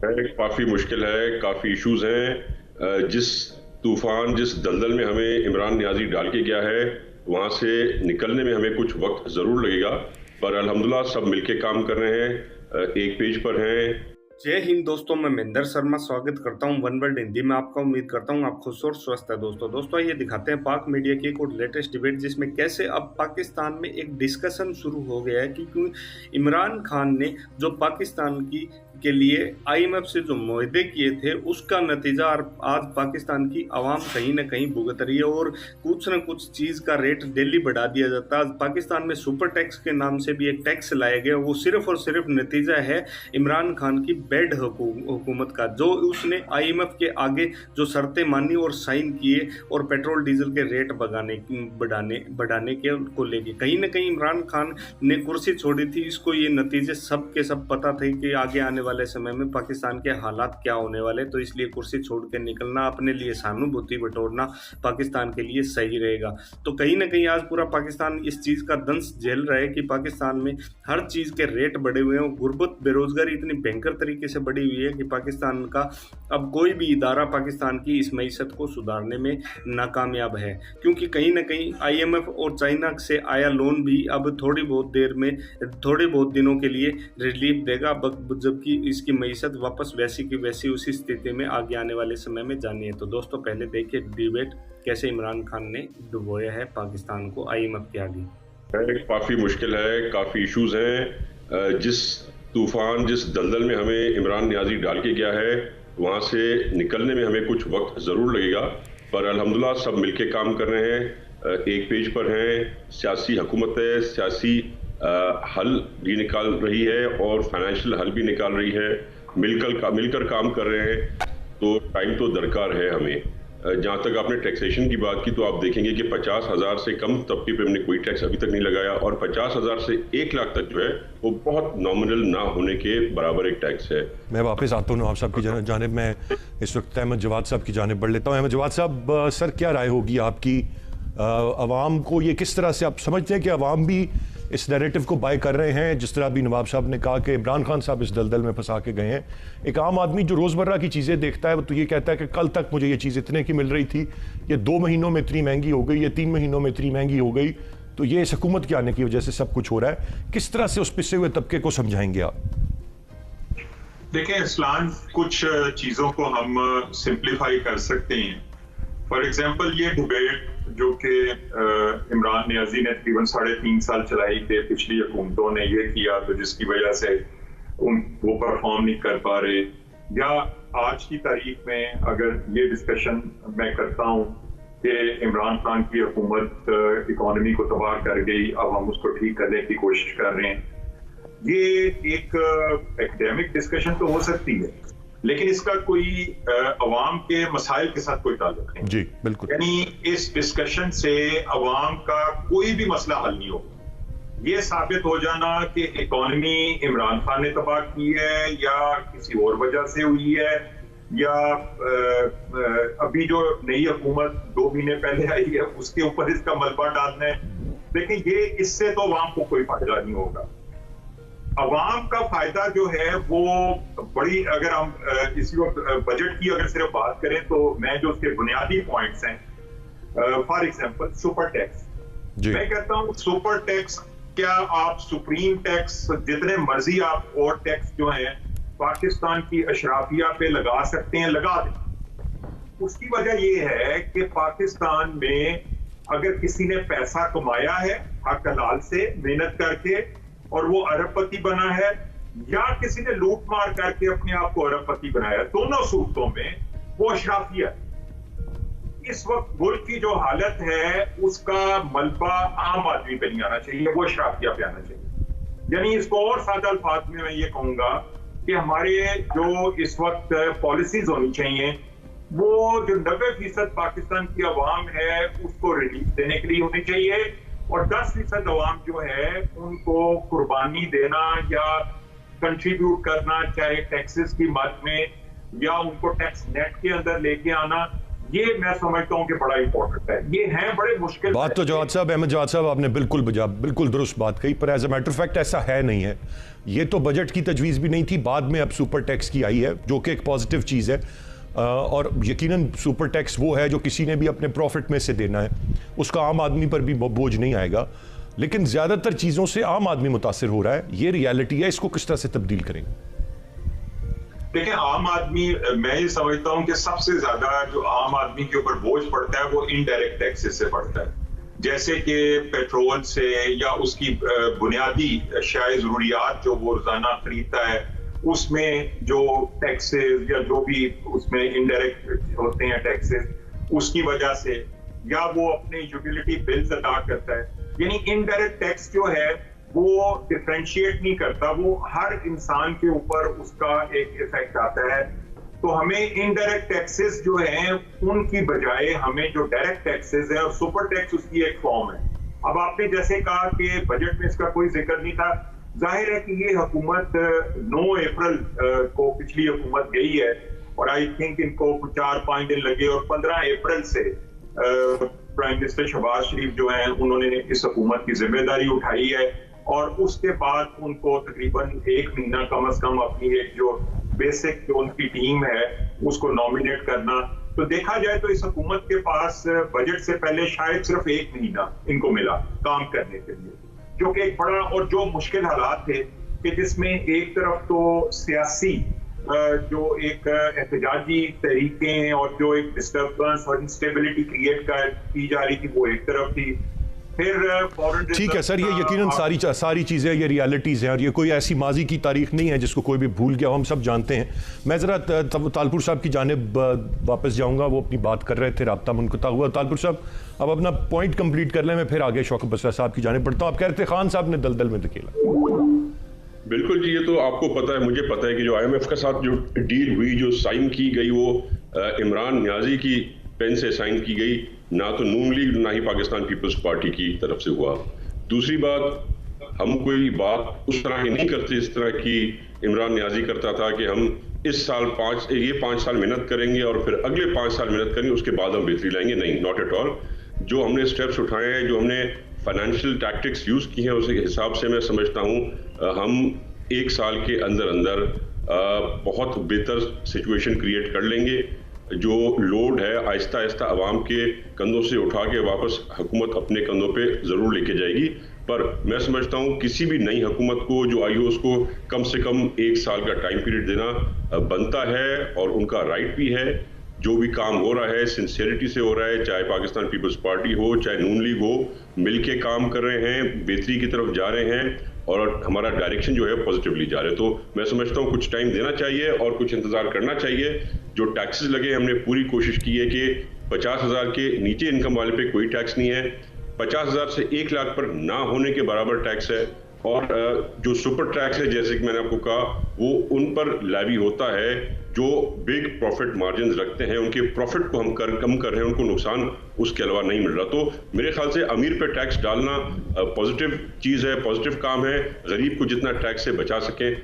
काफ़ी मुश्किल है, काफ़ी इश्यूज हैं। जिस तूफान, जिस दलदल में हमें इमरान नियाजी डाल के गया है, वहाँ से निकलने में हमें कुछ वक्त ज़रूर लगेगा, पर अल्हम्दुलिल्लाह सब मिलके काम कर रहे हैं, एक पेज पर हैं। जय हिंद दोस्तों, मैं महेंद्र शर्मा स्वागत करता हूं वन वर्ल्ड हिंदी में आपका। उम्मीद करता हूं आप खुश और स्वस्थ है। दोस्तों ये दिखाते हैं पाक मीडिया की एक और लेटेस्ट डिबेट, जिसमें कैसे अब पाकिस्तान में एक डिस्कशन शुरू हो गया है कि इमरान खान ने जो पाकिस्तान की के लिए आईएमएफ से जो मुआहदे किए थे, उसका नतीजा आज पाकिस्तान की आवाम कहीं ना कहीं भुगत रही है और कुछ न कुछ चीज़ का रेट डेली बढ़ा दिया जाता है। पाकिस्तान में सुपर टैक्स के नाम से भी एक टैक्स लाया गया, वो सिर्फ और सिर्फ नतीजा है इमरान खान की बैड हुकूमत का, जो उसने आईएमएफ के आगे जो शर्तें मानी और साइन किए और पेट्रोल डीजल के रेट बढ़ाने के को लेके कहीं ना कहीं इमरान खान ने कुर्सी छोड़ी थी। इसको ये नतीजे सब के सब पता थे कि आगे आने वाले समय में पाकिस्तान के हालात क्या होने वाले, तो इसलिए कुर्सी छोड़ के निकलना, अपने लिए सहानुभूति बटोरना पाकिस्तान के लिए सही रहेगा। तो कहीं ना कहीं आज पूरा पाकिस्तान इस चीज़ का दंश झेल रहा है कि पाकिस्तान में हर चीज़ के रेट बढ़े हुए हैं। गुर्बत, बेरोजगारी इतनी भयंकर तरीके से बढ़ी हुई है कि पाकिस्तान का अब कोई भी इदारा पाकिस्तान की इस मईशत को सुधारने में नाकामयाब है, क्योंकि कहीं ना कहीं आईएमएफ और चाइना से आया लोन भी अब थोड़ी बहुत दिनों के लिए रिलीफ देगा, जबकि इसकी मईशत वापस वैसी की वैसी उसी स्थिति में आगे आने वाले समय में जानी है। तो दोस्तों पहले देखिए डिबेट कैसे इमरान खान ने डुबोया है पाकिस्तान को आईएमएफ के आगे। काफ़ी मुश्किल है, काफ़ी इश्यूज हैं। जिस तूफान, जिस दलदल में हमें इमरान नियाजी डाल के गया है, वहाँ से निकलने में हमें कुछ वक्त ज़रूर लगेगा, पर अल्हम्दुलिल्लाह सब मिलके काम कर रहे हैं, एक पेज पर हैं। सियासी हुकूमत है, सियासी हल भी निकाल रही है और फाइनेंशियल हल भी निकाल रही है, मिलकर काम कर रहे हैं। तो टाइम तो दरकार है हमें। जहाँ तक आपने टैक्सेशन की बात की, तो आप देखेंगे कि 50,000 से कम तबके पे हमने कोई टैक्स अभी तक नहीं लगाया, और 50,000 से 1 लाख तक जो है वो बहुत नॉमिनल ना होने के बराबर एक टैक्स है। मैं वापस आता हूँ नवाब साहब की जानिब। मैं इस वक्त अहमद जवाद साहब की जानिब बढ़ लेता हूँ। अहमद जवाद साहब, सर क्या राय होगी आपकी? अवाम को ये किस तरह से आप समझते हैं कि अवाम भी इस नैरेटिव को बाय कर रहे हैं, जिस तरह अभी नवाब साहब ने कहा कि इमरान खान साहब इस दलदल में फंसा के गए हैं? एक आम आदमी जो रोज़मर्रा की चीज़ें देखता है, तो ये कहता है कि कल तक मुझे ये चीज़ इतने की मिल रही थी, ये 2 महीनों में इतनी महंगी हो गई, ये 3 महीनों में इतनी महंगी हो गई। तो ये इस हुकूमत के आने की वजह से सब कुछ हो रहा है। किस तरह से उस पिसे हुए तबके को समझाएंगे आप? देखिए इस्लाम, कुछ चीज़ों को हम सिंप्लीफाई कर सकते हैं। फॉर एग्जाम्पल, ये डिबेट जो कि इमरान नियाजी ने तकरीबन 3.5 साल चलाई कि पिछली हुकूमतों ने ये किया, तो जिसकी वजह से वो परफॉर्म नहीं कर पा रहे, या आज की तारीख में अगर ये डिस्कशन मैं करता हूँ कि इमरान खान की हुकूमत इकोनॉमी को तबाह कर गई, अब हम उसको ठीक करने की कोशिश कर रहे हैं, ये एक एकेडमिक डिस्कशन तो हो सकती है, लेकिन इसका कोई अवाम के मसाइल के साथ कोई ताल्लुक नहीं। जी बिल्कुल। यानी इस डिस्कशन से अवाम का कोई भी मसला हल नहीं होगा। ये साबित हो जाना कि इकोनॉमी इमरान खान ने तबाह की है या किसी और वजह से हुई है, या अभी जो नई हुकूमत 2 महीने पहले आई है उसके ऊपर इसका मलबा डालना है, लेकिन ये इससे तो अवाम को कोई फायदा नहीं होगा। अवाम का फायदा जो है वो बड़ी, अगर हम इसी वक्त बजट की अगर सिर्फ बात करें, तो मैं जो उसके बुनियादी पॉइंट्स हैं, फॉर एग्जांपल सुपर टैक्स, मैं कहता हूं सुपर टैक्स, क्या आप सुप्रीम टैक्स जितने मर्जी आप और टैक्स जो हैं पाकिस्तान की अशराफिया पे लगा सकते हैं, लगा दें। उसकी वजह ये है कि पाकिस्तान में अगर किसी ने पैसा कमाया है हक हलाल से मेहनत करके और वो अरबपति बना है, या किसी ने लूट मार करके अपने आप को अरबपति बनाया, दोनों सूरतों में वो अशराफिया है। इस वक्त मुल्क की जो हालत है उसका मलबा आम आदमी पे नहीं आना चाहिए, वो अशराफिया पे आना चाहिए। यानी इसको और सादा अल्फाज में मैं ये कहूंगा कि हमारे जो इस वक्त पॉलिसीज होनी चाहिए, वो जो 90% पाकिस्तान की अवाम है उसको रिलीफ देने के लिए होनी चाहिए, और 10% अवाम जो है उनको कुर्बानी देना या कंट्रीब्यूट करना, चाहे टैक्सेस की मद में या उनको टैक्स नेट के अंदर लेके आना, ये मैं समझता हूं कि बड़ा इंपॉर्टेंट है। ये हैं बड़े मुश्किल बात तो जवाद साहब, अहमद जवाद साहब, आपने बिल्कुल दुरुस्त बात कही, पर as a matter of fact ऐसा है नहीं है। ये तो बजट की तजवीज़ भी नहीं थी, बाद में अब सुपर टैक्स की आई है, जो कि एक पॉजिटिव चीज़ है। और यकीनन सुपर टैक्स वो है जो किसी ने भी अपने प्रॉफिट में से देना है, उसका आम आदमी पर भी बोझ नहीं आएगा। लेकिन ज़्यादातर चीज़ों से आम आदमी मुतासिर हो रहा है, ये रियलिटी है। इसको किस तरह से तब्दील करेंगे? देखिए, आम आदमी, मैं ये समझता हूं कि सबसे ज्यादा जो आम आदमी के ऊपर बोझ पड़ता है वो इनडायरेक्ट टैक्सेस से पड़ता है, जैसे कि पेट्रोल से या उसकी बुनियादी अशियाए जरूरियात जो वो रोजाना खरीदता है उसमें जो टैक्सेस या जो भी उसमें इनडायरेक्ट होते हैं टैक्सेस, उसकी वजह से, या वो अपने यूटिलिटी बिल्स अदा करता है। यानी इनडायरेक्ट टैक्स जो है वो डिफरेंशिएट नहीं करता, वो हर इंसान के ऊपर उसका एक इफेक्ट आता है। तो हमें इनडायरेक्ट टैक्सेस जो हैं उनकी बजाय हमें जो डायरेक्ट टैक्सेस है, और सुपर टैक्स उसकी एक फॉर्म है। अब आपने जैसे कहा कि बजट में इसका कोई जिक्र नहीं था, जाहिर है कि ये हुकूमत 9 अप्रैल को पिछली हुकूमत गई है और आई थिंक इनको 4-5 दिन लगे, और 15 अप्रैल से प्राइम मिनिस्टर शहबाज शरीफ जो हैं उन्होंने इस हुकूमत की जिम्मेदारी उठाई है, और उसके बाद उनको तकरीबन 1 महीना कम से कम अपनी एक जो बेसिक जो उनकी टीम है उसको नॉमिनेट करना। तो देखा जाए तो इस हुकूमत के पास बजट से पहले शायद सिर्फ 1 महीना इनको मिला काम करने के लिए, जो कि एक बड़ा और जो मुश्किल हालात थे कि जिसमें एक तरफ तो सियासी जो एक एहतजाजी तरीके हैं और जो एक डिस्टर्बेंस और इंस्टेबिलिटी क्रिएट की जा रही थी वो एक तरफ थी, फिर ठीक है सर, ये यकीनन सारी चीज़ें ये रियलिटीज़ हैं और ये कोई ऐसी माजी की तारीख नहीं है जिसको कोई भी भूल गया, हम सब जानते हैं। मैं ज़रा तालपुर साहब की जानिब वापस जाऊंगा, वो अपनी बात कर रहे थे, राब्ता मुनक़ता हुआ। तालपुर साहब अब अपना पॉइंट कंप्लीट कर लें, मैं फिर आगे शौकत बसरा साहब की जानिब बढ़ता हूँ। आप कह रहे थे खान साहब ने दलदल में धकेला। बिल्कुल जी, ये तो आपको पता है, मुझे पता है कि जो IMF के साथ जो डील हुई, जो साइन की गई, वो इमरान नियाजी की पेन से साइन की गई, ना तो नून लीग ना ही पाकिस्तान पीपल्स पार्टी की तरफ से हुआ। दूसरी बात, हम कोई बात उस तरह की नहीं करते इस तरह की इमरान नियाजी करता था कि हम इस साल 5 साल मेहनत करेंगे और फिर अगले 5 साल मेहनत करेंगे, उसके बाद हम बेहतरी लाएंगे। नहीं, नॉट एट ऑल। जो हमने स्टेप्स उठाए हैं, जो हमने फाइनेंशियल टैक्टिक्स यूज की हैं, उस हिसाब से मैं समझता हूँ हम 1 साल के अंदर अंदर बहुत बेहतर सिचुएशन क्रिएट कर लेंगे। जो लोड है आहिस्ता आहिस्ता अवाम के कंधों से उठा के वापस हुकूमत अपने कंधों पे ज़रूर लेके जाएगी। पर मैं समझता हूँ किसी भी नई हुकूमत को जो आई हो उसको कम से कम 1 साल का टाइम पीरियड देना बनता है और उनका राइट भी है। जो भी काम हो रहा है सिंसियरिटी से हो रहा है, चाहे पाकिस्तान पीपल्स पार्टी हो चाहे नून लीग हो, मिलके काम कर रहे हैं, बेहतरी की तरफ जा रहे हैं और हमारा डायरेक्शन जो है पॉजिटिवली जा रहे हैं। तो मैं समझता हूँ कुछ टाइम देना चाहिए और कुछ इंतजार करना चाहिए। जो टैक्सेस लगे, हमने पूरी कोशिश की है कि 50,000 के नीचे इनकम वाले पे कोई टैक्स नहीं है, 50,000 से 1 लाख पर ना होने के बराबर टैक्स है, और जो सुपर टैक्स है जैसे कि मैंने आपको कहा वो उन पर लैवी होता है जो बिग प्रॉफिट मार्जिन रखते हैं, उनके प्रॉफिट को हम कम कर रहे हैं, उनको नुकसान उसके अलावा नहीं मिल रहा। तो मेरे ख्याल से अमीर पे टैक्स डालना पॉजिटिव चीज़ है, पॉजिटिव काम है। गरीब को जितना टैक्स से बचा सकें